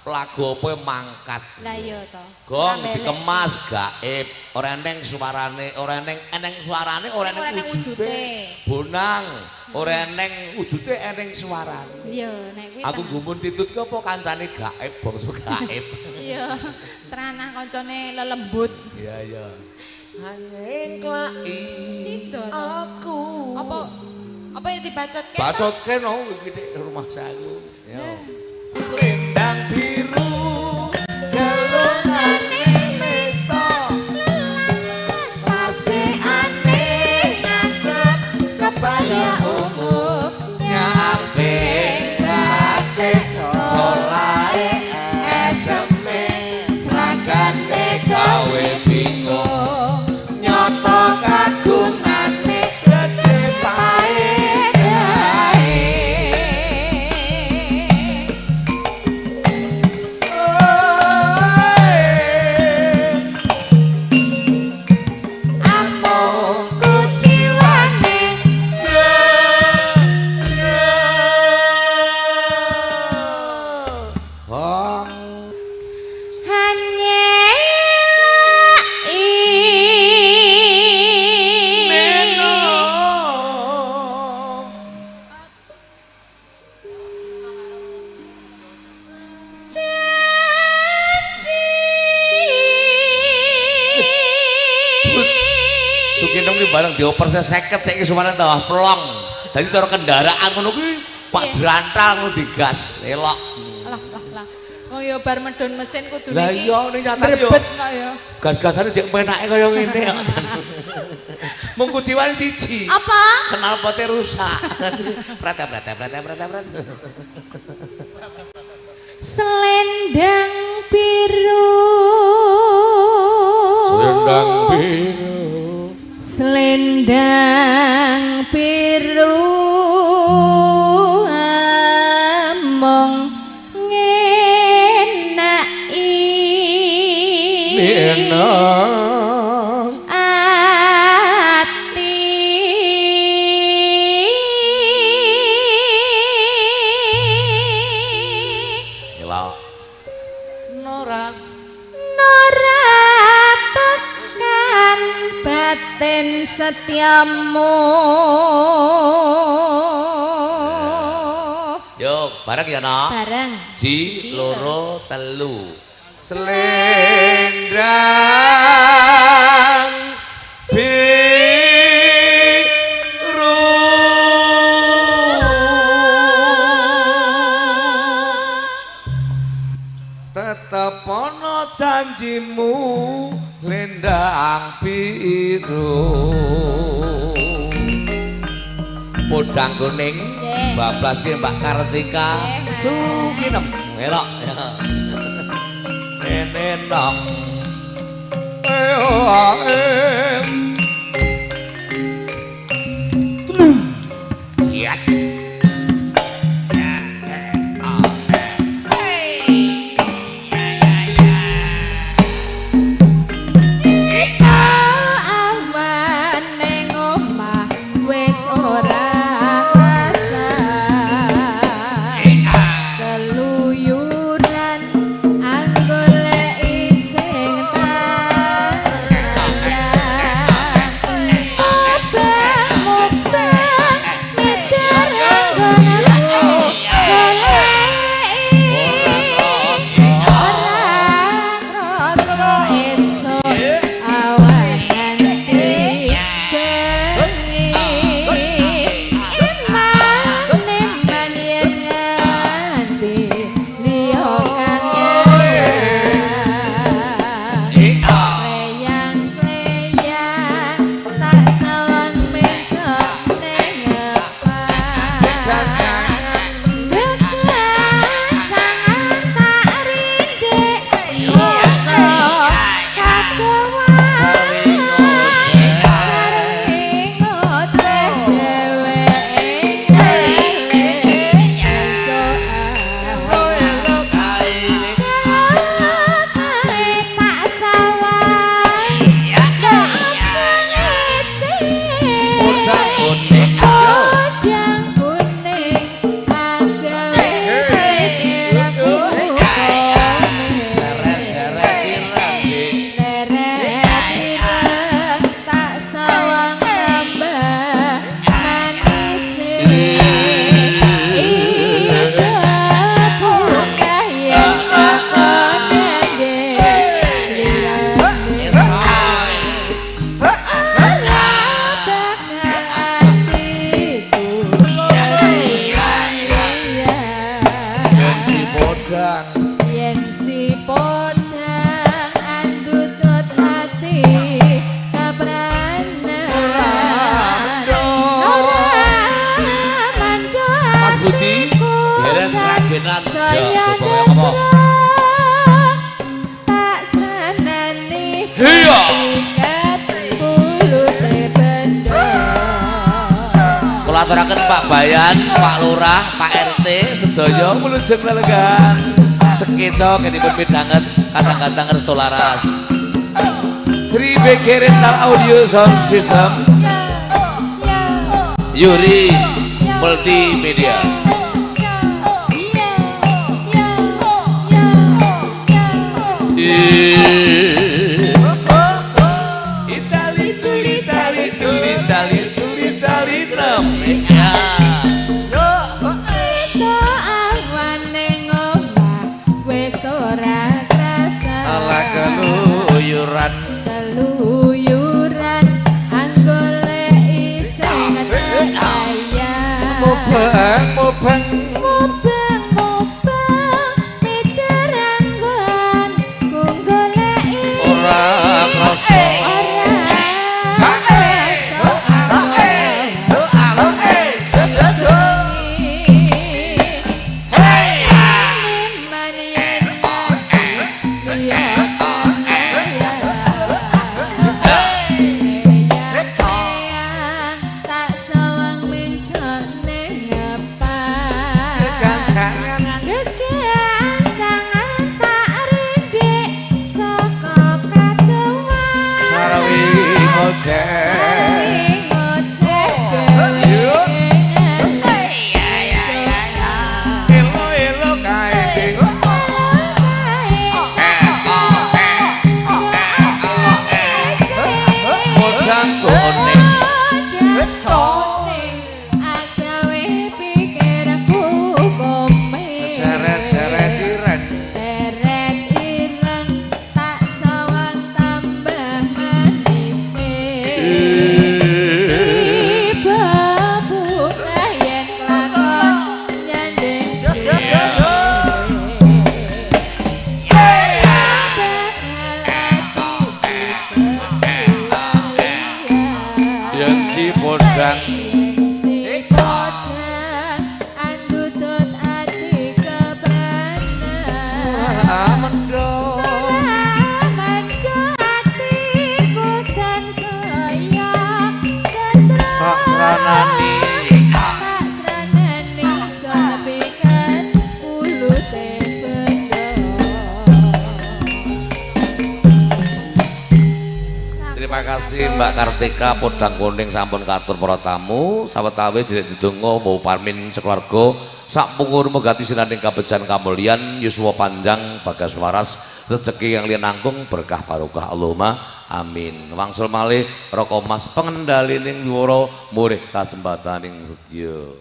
lagu apa mangkat. Lah iya to. Gong dikemas gaib, ora eneng suarane, ora eneng suarane, ora eneng wujude. Bonang, ora eneng wujude, eneng suarane. Iya, nek kuwi. Aku gumun titut ki apa kancane gaib, bangsa gaib. Iya, teranah kancane lelembut. Iya, iya. Hanyeng klai aku. Apa yang dibacotke? Bacotke no iki rumah saku. Ya. Selendang biru galungane meta pasekane ngadep kebaya ungu nyampe batik solae eseme seragane gawe bingung nyoto kagungane gede pae bareng dioper 50 saiki sumane tambah plong. Dadi cara kendaraan ngono kuwi Pak Drantal ngono digas elok. Lah. Oh ya bar medhon mesin kudu niki. Lah iya ning nyatane yo. Gas-gasane jek penake kaya ngene kok. Mung kuciwan siji. Apa? Kenal pote rusak. Prete. Selendang biru. Selendang biru among ngenaki ati Ila Nora tekan batin setiamu. Yuk bareng ya no. Bareng. Ji loro telu. Selendang biru tetep ana janjimu selendang biru podang kuning bablas ki Mbak Kartika Sukinem elok nenok siat Keluyuran anggole ising tanya podang yen si podang andutut hati kebranan ora mandho Mas Budi dereng ragenan saya coba ngomong tak seneni iya kula aturaken Pak Bayan, Pak Lurah, Pak RT sedaya mulujeng lelegan sekeca kenipun midhanget kadang-kadang restu laras Sri BG Rental Audio Sound System Yuri Multimedia Itali tuli tali tuli tali tuli tali namanya iso awane ngomah wis ora krasa ala keluyuran keluyuran anggole iseng sayang mubeng mubeng mubeng mubeng piteranggon ku goleki ora krasa Terima kasih Mbak Kartika podang kuning sampun katur para tamu sawetawis didonga mau parmin sekeluarga sak pungur megati sinaning kabejan kamulyan yuswa panjang bagas waras rezeki yang lian nanggung berkah barokah Allahumma amin wangsul malih roko mas pengendalining yuwara murih kasembataning sedya